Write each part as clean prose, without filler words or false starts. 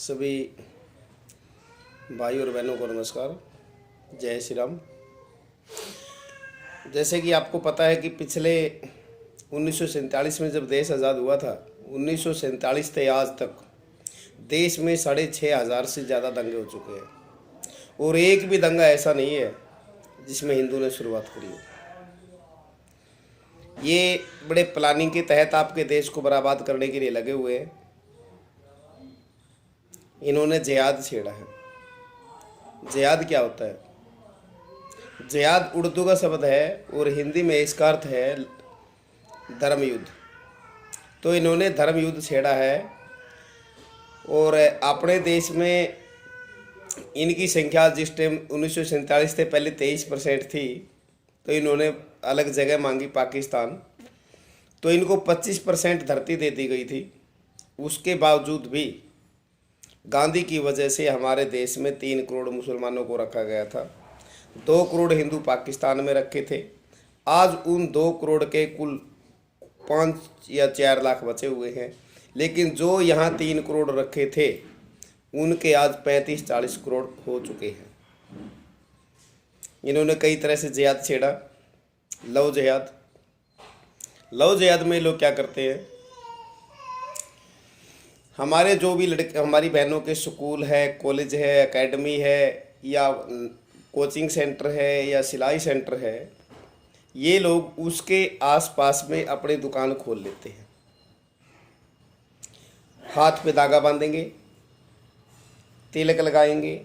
सभी भाई और बहनों को नमस्कार। जय श्री राम। जैसे कि आपको पता है कि पिछले 1947 में जब देश आज़ाद हुआ था, 1947 से आज तक देश में 6,500 से ज़्यादा दंगे हो चुके हैं और एक भी दंगा ऐसा नहीं है जिसमें हिंदू ने शुरुआत करी हो। ये बड़े प्लानिंग के तहत आपके देश को बर्बाद करने के लिए लगे हुए हैं। इन्होंने जिहाद छेड़ा है। जिहाद क्या होता है? जिहाद उर्दू का शब्द है और हिंदी में इसका अर्थ है धर्म युद्ध। तो इन्होंने धर्म युद्ध छेड़ा है और अपने देश में इनकी संख्या जिस टाइम 1947 से पहले 23% थी, तो इन्होंने अलग जगह मांगी पाकिस्तान, तो इनको 25% धरती दे दी गई थी। उसके बावजूद भी गांधी की वजह से हमारे देश में 3 करोड़ मुसलमानों को रखा गया था। 2 करोड़ हिंदू पाकिस्तान में रखे थे। आज उन 2 करोड़ के कुल 5 या 4 लाख बचे हुए हैं, लेकिन जो यहाँ 3 करोड़ रखे थे उनके आज 35-40 करोड़ हो चुके हैं। इन्होंने कई तरह से जिहाद छेड़ा। लव जिहाद। लव जिहाद में लोग क्या करते हैं, हमारे जो भी लड़के, हमारी बहनों के स्कूल है, कॉलेज है, एकेडमी है या कोचिंग सेंटर है या सिलाई सेंटर है, ये लोग उसके आसपास में अपनी दुकान खोल लेते हैं। हाथ पे धागा बांधेंगे, तिलक लगाएंगे,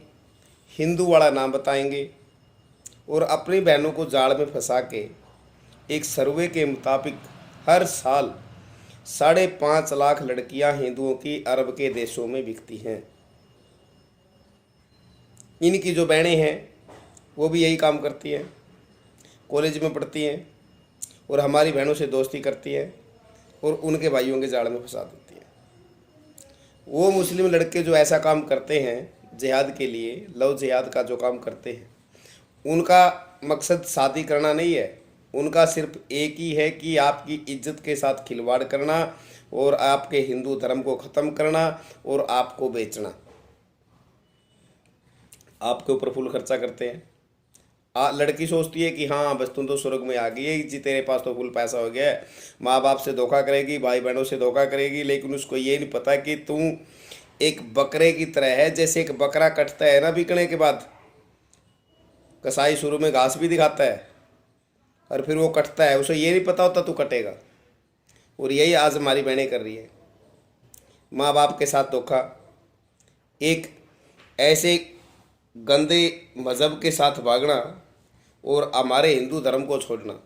हिंदू वाला नाम बताएंगे और अपनी बहनों को जाल में फंसा के एक सर्वे के मुताबिक हर साल 5.5 लाख लड़कियां हिंदुओं की अरब के देशों में बिकती हैं। इनकी जो बहनें हैं वो भी यही काम करती हैं, कॉलेज में पढ़ती हैं और हमारी बहनों से दोस्ती करती हैं और उनके भाइयों के जाल में फंसा देती हैं। वो मुस्लिम लड़के जो ऐसा काम करते हैं जिहाद के लिए, लव जिहाद का जो काम करते हैं, उनका मकसद शादी करना नहीं है। उनका सिर्फ एक ही है कि आपकी इज्जत के साथ खिलवाड़ करना और आपके हिंदू धर्म को ख़त्म करना और आपको बेचना। आपके ऊपर फुल खर्चा करते हैं। लड़की सोचती है कि हाँ बस तुम तो स्वर्ग में आ गई है जी, तेरे पास तो फुल पैसा हो गया है, माँ बाप से धोखा करेगी, भाई बहनों से धोखा करेगी, लेकिन उसको ये नहीं पता कि तुम एक बकरे की तरह है। जैसे एक बकरा कटता है ना बिकने के बाद, कसाई शुरू में घास भी दिखाता है और फिर वो कटता है, उसे ये नहीं पता होता तू कटेगा। और यही आज हमारी बहनें कर रही है, माँ बाप के साथ धोखा, एक ऐसे गंदे मज़हब के साथ भागना और हमारे हिंदू धर्म को छोड़ना।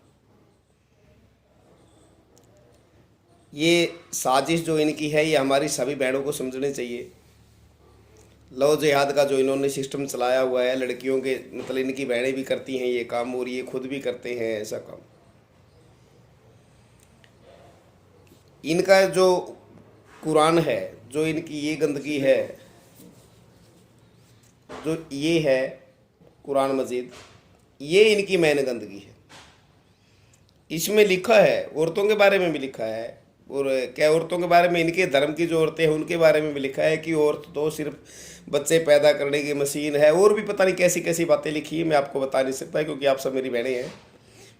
ये साजिश जो इनकी है ये हमारी सभी बहनों को समझनी चाहिए। लव जिहाद का जो इन्होंने सिस्टम चलाया हुआ है, लड़कियों के मतलब इनकी बहनें भी करती हैं ये काम और ये खुद भी करते हैं ऐसा काम। इनका जो कुरान है, जो इनकी ये गंदगी है, जो ये है कुरान मजीद, ये इनकी मेन गंदगी है। इसमें लिखा है, औरतों के बारे में भी लिखा है, और क्या औरतों के बारे में, इनके धर्म की जो औरतें हैं उनके बारे में भी लिखा है कि औरत तो सिर्फ बच्चे पैदा करने की मशीन है, और भी पता नहीं कैसी कैसी बातें लिखी है। मैं आपको बता नहीं सकता क्योंकि आप सब मेरी बहनें हैं,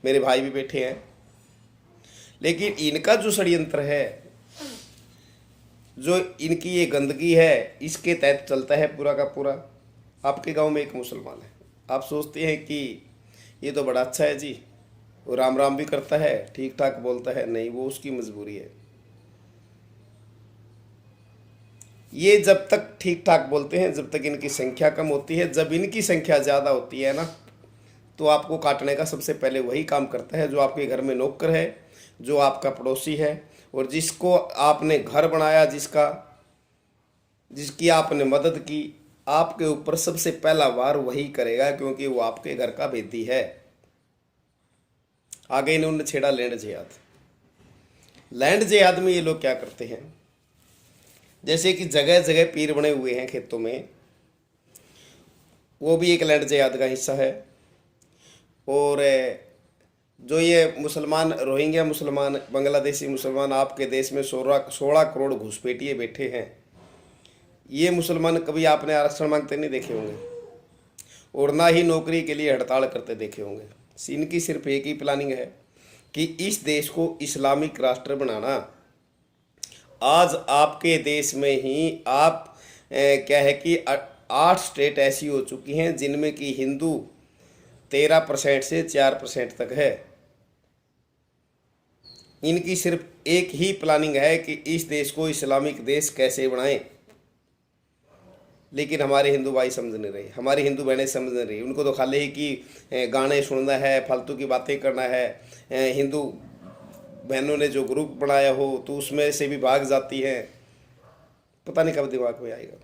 मेरे भाई भी बैठे हैं। लेकिन इनका जो षड्यंत्र है, जो इनकी ये गंदगी है, इसके तहत चलता है पूरा का पूरा। आपके गांव में एक मुसलमान है, आप सोचते हैं कि ये तो बड़ा अच्छा है जी, वो राम राम भी करता है, ठीक ठाक बोलता है। नहीं, वो उसकी मजबूरी है। ये जब तक ठीक ठाक बोलते हैं, जब तक इनकी संख्या कम होती है। जब इनकी संख्या ज़्यादा होती है ना, तो आपको काटने का सबसे पहले वही काम करता है जो आपके घर में नौकर है, जो आपका पड़ोसी है और जिसको आपने घर बनाया, जिसकी आपने मदद की। आपके ऊपर सबसे पहला वार वही करेगा क्योंकि वो आपके घर का भेदी है। आगे इन्होंने छेड़ा लैंड जिहाद। लैंड जिहाद में ये लोग क्या करते हैं, जैसे कि जगह जगह पीर बने हुए हैं खेतों में, वो भी एक लैंड जिहाद का हिस्सा है। और जो ये मुसलमान, रोहिंग्या मुसलमान, बांग्लादेशी मुसलमान आपके देश में 16 करोड़ घुसपैठिए बैठे हैं, ये मुसलमान कभी आपने आरक्षण मांगते नहीं देखे होंगे, और ना ही नौकरी के लिए हड़ताल करते देखे होंगे। इनकी सिर्फ एक ही प्लानिंग है कि इस देश को इस्लामिक राष्ट्र बनाना। आज आपके देश में ही आप क्या है कि 8 स्टेट ऐसी हो चुकी हैं जिनमें कि हिंदू 13% से 4% तक है। इनकी सिर्फ एक ही प्लानिंग है कि इस देश को इस्लामिक देश कैसे बनाएं। लेकिन हमारे हिंदू भाई समझ नहीं रहे, हमारी हिंदू बहनें समझ नहीं रही। उनको तो खाली ही कि गाने सुनना है, फालतू की बातें करना है। हिंदू बहनों ने जो ग्रुप बनाया हो तो उसमें से भी भाग जाती हैं। पता नहीं कब दिमाग में आएगा।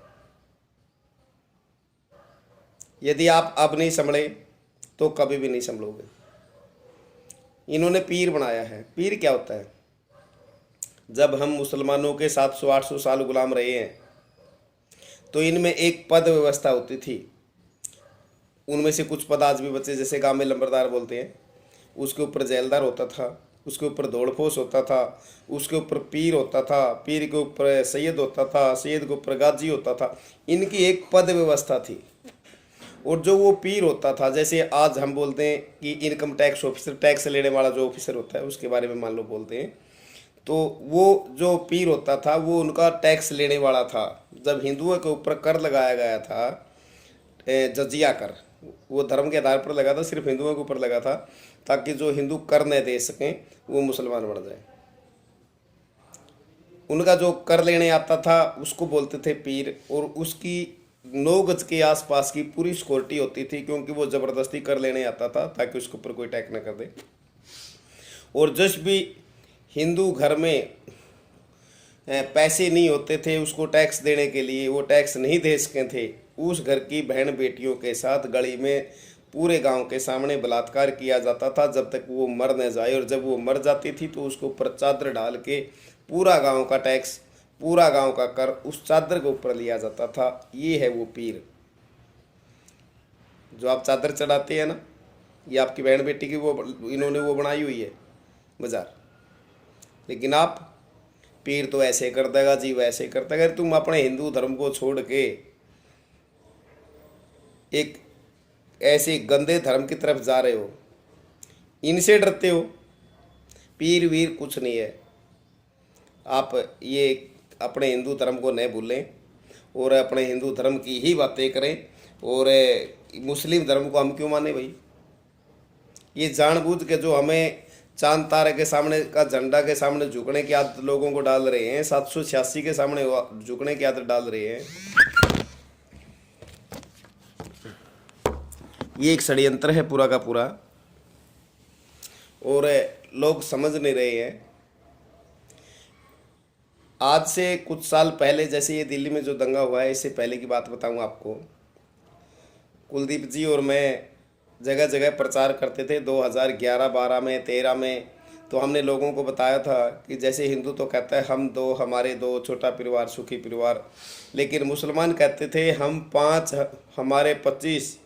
यदि आप अब नहीं संभले तो कभी भी नहीं संभलोगे। इन्होंने पीर बनाया है। पीर क्या होता है? जब हम मुसलमानों के 700-800 साल गुलाम रहे हैं तो इनमें एक पद व्यवस्था होती थी। उनमें से कुछ पद आज भी बचे, जैसे गांव में लंबरदार बोलते हैं, उसके ऊपर जेलदार होता था, उसके ऊपर दौड़फोस होता था, उसके ऊपर पीर होता था, पीर के ऊपर सैयद होता था, सैयद के ऊपर गाजी होता था। इनकी एक पद व्यवस्था थी। और जो वो पीर होता था, जैसे आज हम बोलते हैं कि इनकम टैक्स ऑफिसर, टैक्स लेने वाला जो ऑफिसर होता है उसके बारे में मान लो बोलते हैं, तो वो जो पीर होता था वो उनका टैक्स लेने वाला था। जब हिंदुओं के ऊपर कर लगाया गया था, जजिया कर, वो धर्म के आधार पर लगा था, सिर्फ हिंदुओं के ऊपर लगा था ताकि जो हिंदू कर न दे सकें वो मुसलमान बन जाए। उनका जो कर लेने आता था उसको बोलते थे पीर, और उसकी 9 गज के आसपास की पूरी सिक्योरिटी होती थी, क्योंकि वो ज़बरदस्ती कर लेने आता था ताकि उसके ऊपर कोई टैक्स न कर दे। और जिस भी हिंदू घर में पैसे नहीं होते थे उसको टैक्स देने के लिए, वो टैक्स नहीं दे सके थे, उस घर की बहन बेटियों के साथ गली में पूरे गांव के सामने बलात्कार किया जाता था जब तक वो मर न जाए। और जब वो मर जाती थी तो उसको ऊपर चादर डाल के पूरा गांव का टैक्स, पूरा गांव का कर उस चादर के ऊपर लिया जाता था। ये है वो पीर। जो आप चादर चढ़ाते हैं ना, ये आपकी बहन बेटी की वो इन्होंने वो बनाई हुई है बाजार। लेकिन आप पीर तो ऐसे कर देगा जी, वैसे कर देगा। अगर तुम अपने हिंदू धर्म को छोड़ के एक ऐसे गंदे धर्म की तरफ जा रहे हो, इनसे डरते हो, पीर वीर कुछ नहीं है। आप ये अपने हिंदू धर्म को न भूलें और अपने हिंदू धर्म की ही बातें करें। और मुस्लिम धर्म को हम क्यों माने भाई? ये जानबूझ के जो हमें चांद तारे के सामने का झंडा के सामने झुकने की आदत लोगों को डाल रहे हैं, 786 के सामने झुकने की आदत डाल रहे हैं, ये एक षड्यंत्र है पूरा का पूरा। और लोग समझ नहीं रहे हैं। आज से कुछ साल पहले, जैसे ये दिल्ली में जो दंगा हुआ है, इससे पहले की बात बताऊं आपको, कुलदीप जी और मैं जगह जगह प्रचार करते थे 2011-12 में, 13 में। तो हमने लोगों को बताया था कि जैसे हिंदू तो कहता है हम 2 हमारे 2, छोटा परिवार सुखी परिवार, लेकिन मुसलमान कहते थे हम 5 हमारे 25,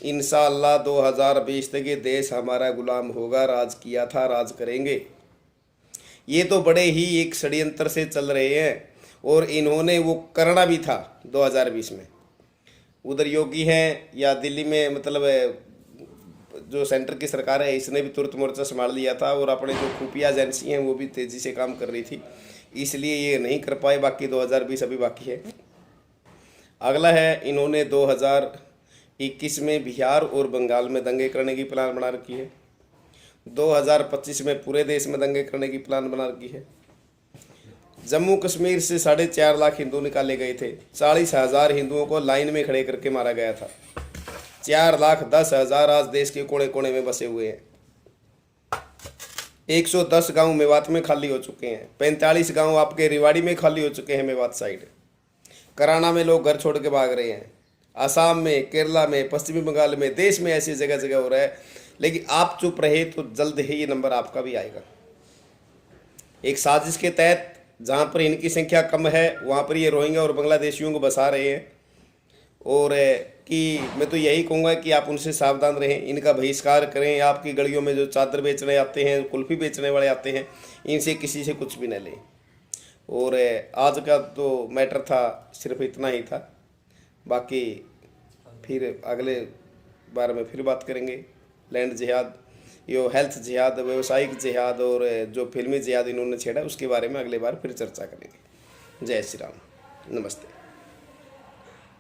इंशाअल्लाह 2020 तक ये देश हमारा गुलाम होगा, राज किया था, राज करेंगे। ये तो बड़े ही एक षड्यंत्र से चल रहे हैं और इन्होंने वो करना भी था 2020 में। उधर योगी हैं या दिल्ली में, मतलब जो सेंटर की सरकार है, इसने भी तुरंत मोर्चा संभाल लिया था और अपने जो खुफिया एजेंसी हैं वो भी तेज़ी से काम कर रही थी, इसलिए ये नहीं कर पाए। बाकी 2020 अभी बाकी है। अगला है, इन्होंने 2021 में बिहार और बंगाल में दंगे करने की प्लान बना रखी है। 2025 में पूरे देश में दंगे करने की प्लान बना रखी है। जम्मू कश्मीर से 4.5 लाख हिंदू निकाले गए थे। 40,000 हिंदुओं को लाइन में खड़े करके मारा गया था। 4,10,000 आज देश के कोने कोने में बसे हुए हैं। 110 गांव मेवात में खाली हो चुके हैं। 45 गांव आपके रेवाड़ी में खाली हो चुके हैं, मेवात साइड। कराना में लोग घर छोड़ के भाग रहे हैं। असम में, केरला में, पश्चिमी बंगाल में, देश में ऐसी जगह जगह हो रहा है। लेकिन आप चुप रहे तो जल्द ही ये नंबर आपका भी आएगा। एक साजिश के तहत जहाँ पर इनकी संख्या कम है वहाँ पर ये रोहिंग्या और बांग्लादेशियों को बसा रहे हैं। और कि मैं तो यही कहूँगा कि आप उनसे सावधान रहें, इनका बहिष्कार करें। आपकी गलियों में जो चादर बेचने आते हैं, कुल्फ़ी बेचने वाले आते हैं, इनसे किसी से कुछ भी न लें। और आज का तो मैटर था सिर्फ इतना ही था। बाकी फिर अगले बार में फिर बात करेंगे। लैंड जिहाद, यो हेल्थ जिहाद, व्यवसायिक जिहाद और जो फिल्मी जिहाद इन्होंने छेड़ा उसके बारे में अगले बार फिर चर्चा करेंगे। जय श्री राम, नमस्ते।